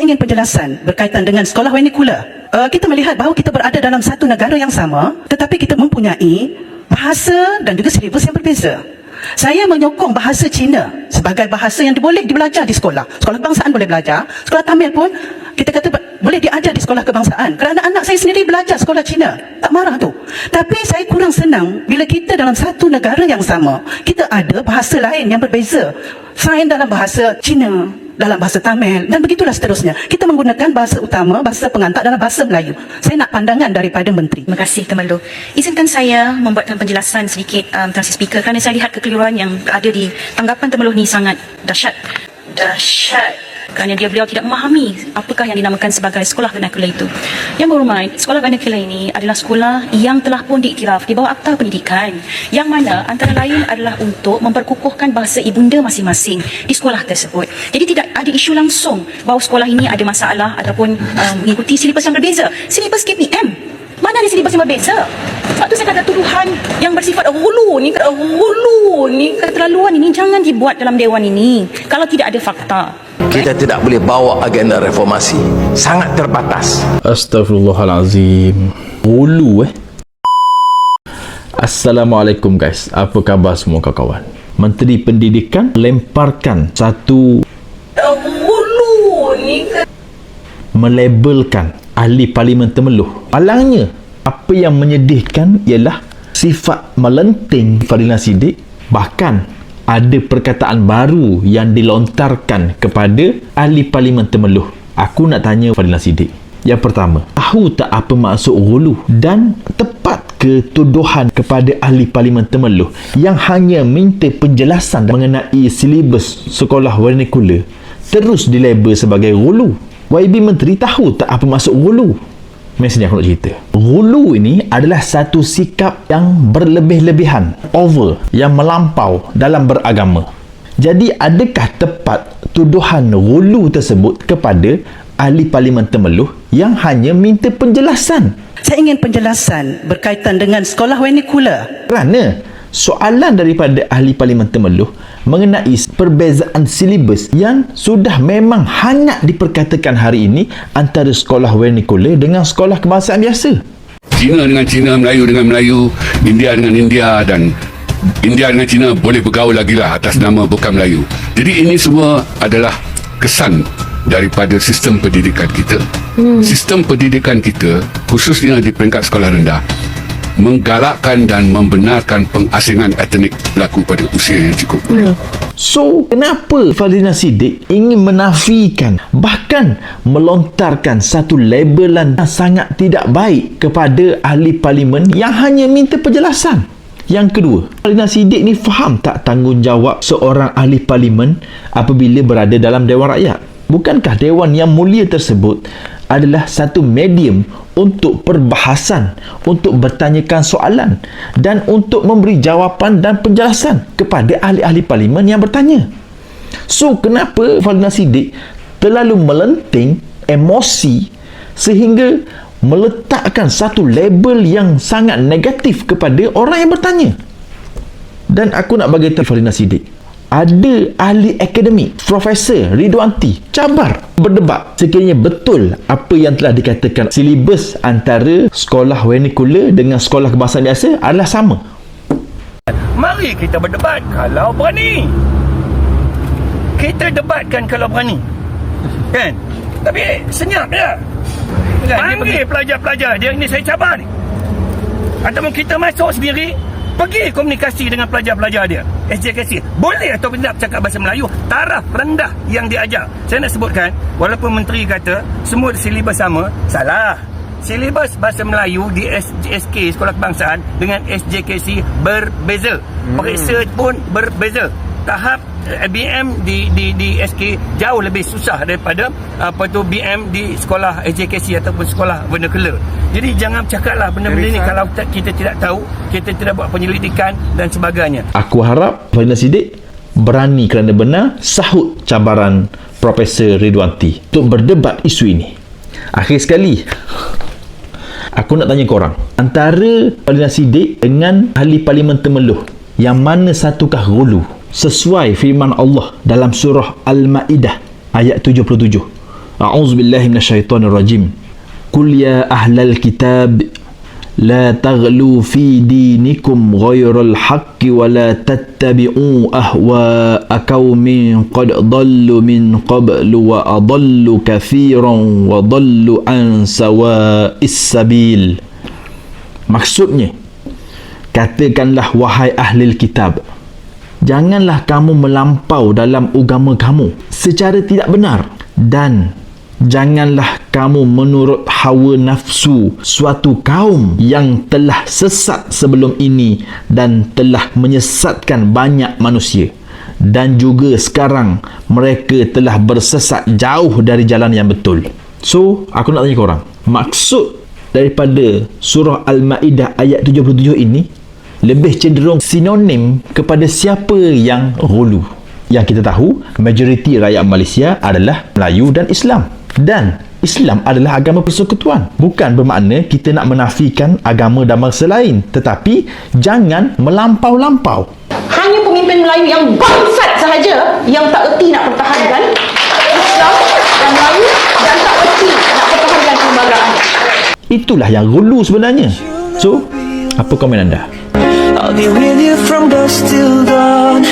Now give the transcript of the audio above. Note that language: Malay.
ingin penjelasan berkaitan dengan sekolah vernacular. Kita melihat bahawa kita berada dalam satu negara yang sama, tetapi kita mempunyai bahasa dan juga silibus yang berbeza. Saya menyokong bahasa Cina sebagai bahasa yang boleh dibelajar di sekolah. Sekolah kebangsaan boleh belajar. Sekolah Tamil pun kita kata boleh diajar di sekolah kebangsaan. Kerana anak saya sendiri belajar sekolah Cina. Tak marah tu. Tapi saya kurang senang bila kita dalam satu negara yang sama, kita ada bahasa lain yang berbeza. Sain dalam bahasa Cina, dalam bahasa Tamil, dan begitulah seterusnya. Kita menggunakan bahasa utama, bahasa pengantar dalam bahasa Melayu. Saya nak pandangan daripada Menteri. Terima kasih, Tuan Mallu. Izinkan saya membuatkan penjelasan sedikit Tuan Speaker, kerana saya lihat kekeliruan yang ada di tanggapan Tuan Mallu ni sangat dahsyat. Kerana beliau tidak memahami apakah yang dinamakan sebagai sekolah vernacular itu. Yang berhormat, sekolah vernacular ini adalah sekolah yang telah pun diiktiraf di bawah Akta Pendidikan, yang mana antara lain adalah untuk memperkukuhkan bahasa ibunda masing-masing di sekolah tersebut. Jadi tidak ada isu langsung bahawa sekolah ini ada masalah ataupun mengikuti silibus yang berbeza. Silibus KPM, mana ada silibus yang berbeza? Sebab tu saya kata tuduhan yang bersifat hulu ni, keterlaluan ini jangan dibuat dalam dewan ini kalau tidak ada fakta. Kita tidak boleh bawa agenda reformasi. Sangat terbatas. Astaghfirullahalazim. Hulu Assalamualaikum guys. Apa khabar semua kawan-kawan? Menteri Pendidikan lemparkan satu melabelkan ahli parlimen Temeloh. Alangnya, apa yang menyedihkan ialah sifat melenting Fadhilah Siddiq. Bahkan ada perkataan baru yang dilontarkan kepada ahli parlimen Temeloh. Aku nak tanya Fadhilah Siddiq. Yang pertama, tahu tak apa maksud ghulu? Dan tepat ke tuduhan kepada ahli parlimen Temeloh yang hanya minta penjelasan mengenai silibus sekolah vernacular terus dilabel sebagai ghulu? YB Menteri tahu tak apa maksud ghulu? Mesti aku nak cerita. Ghulu ini adalah satu sikap yang berlebih-lebihan, over, yang melampau dalam beragama. Jadi adakah tepat tuduhan ghulu tersebut kepada ahli parlimen Temeloh yang hanya minta penjelasan? Saya ingin penjelasan berkaitan dengan sekolah vernacular. Kerana soalan daripada ahli parlimen Temeloh mengenai perbezaan silibus yang sudah memang hangat diperkatakan hari ini antara sekolah vernacular dengan sekolah kebangsaan biasa. Cina dengan Cina, Melayu dengan Melayu, India dengan India, dan India dengan Cina boleh bergaul lagi lah atas nama bukan Melayu. Jadi ini semua adalah kesan daripada sistem pendidikan kita. Sistem pendidikan kita, khususnya di peringkat sekolah rendah, menggalakkan dan membenarkan pengasingan etnik berlaku pada usia yang cukup. So, kenapa Fadhilah Siddiq ingin menafikan, bahkan melontarkan satu labelan yang sangat tidak baik kepada ahli parlimen yang hanya minta penjelasan? Yang kedua, Fadhilah Siddiq ni faham tak tanggungjawab seorang ahli parlimen apabila berada dalam Dewan Rakyat? Bukankah Dewan yang mulia tersebut adalah satu medium untuk perbahasan, untuk bertanyakan soalan dan untuk memberi jawapan dan penjelasan kepada ahli-ahli parlimen yang bertanya? So, kenapa Fadhilah Siddiq terlalu melenting emosi sehingga meletakkan satu label yang sangat negatif kepada orang yang bertanya? Dan aku nak bagi tahu Fadhilah Siddiq, ada ahli akademik Profesor Ridwanti cabar berdebat sekiranya betul apa yang telah dikatakan silibus antara sekolah vernacular dengan sekolah kebangsaan biasa adalah sama. Mari kita berdebat kalau berani. Kita debatkan kalau berani. Kan? Tapi senyap je. Panggil pelajar-pelajar dia, ini saya cabar ni. Ataupun kita masuk sendiri, pergi komunikasi dengan pelajar-pelajar dia, SJKC. Boleh atau tidak bercakap bahasa Melayu, taraf rendah yang diajar. Saya nak sebutkan, walaupun menteri kata semua silibus sama, salah. Silibus bahasa Melayu di SJSK, Sekolah Kebangsaan, dengan SJKC berbeza. Periksa pun berbeza. Tahap BM di SK jauh lebih susah daripada BM di sekolah SJKC ataupun sekolah vernacular. Jadi jangan cakaplah benda-benda ni kalau kita tidak tahu, kita tidak buat penyelidikan dan sebagainya. Aku harap Fadhilah Siddiq berani kerana benar sahut cabaran Profesor Ridwanti untuk berdebat isu ini. Akhir sekali, aku nak tanya korang, antara Fadhilah Siddiq dengan ahli parlimen Temeloh, yang mana satukah ghulu? Sesuai firman Allah dalam surah Al-Ma'idah ayat 77. A'udzubillahi minasyaitonirrajim. Qul ya ahlal kitab la taghlu fi dinikum ghairal haqqi wa la tattabi'u ahwa'a qaumin qad dhallu min qablu wa adallu katsiran wa dhallu an sawa'is sabil. Maksudnya, katakanlah wahai ahli kitab, janganlah kamu melampau dalam agama kamu secara tidak benar, dan janganlah kamu menurut hawa nafsu suatu kaum yang telah sesat sebelum ini dan telah menyesatkan banyak manusia, dan juga sekarang mereka telah bersesat jauh dari jalan yang betul. So, aku nak tanya korang, maksud daripada surah Al-Ma'idah ayat 77 ini lebih cenderung sinonim kepada siapa yang ghulu. Yang kita tahu, majoriti rakyat Malaysia adalah Melayu dan Islam. Dan Islam adalah agama persekutuan. Bukan bermakna kita nak menafikan agama dan bangsa lain, tetapi jangan melampau-lampau. Hanya pemimpin Melayu yang bangsat sahaja yang tak erti nak pertahankan Islam dan Melayu dan tak erti nak pertahankan kelembagaan. Itulah yang ghulu sebenarnya. So, apa komen anda? I'll be with you from dusk till dawn.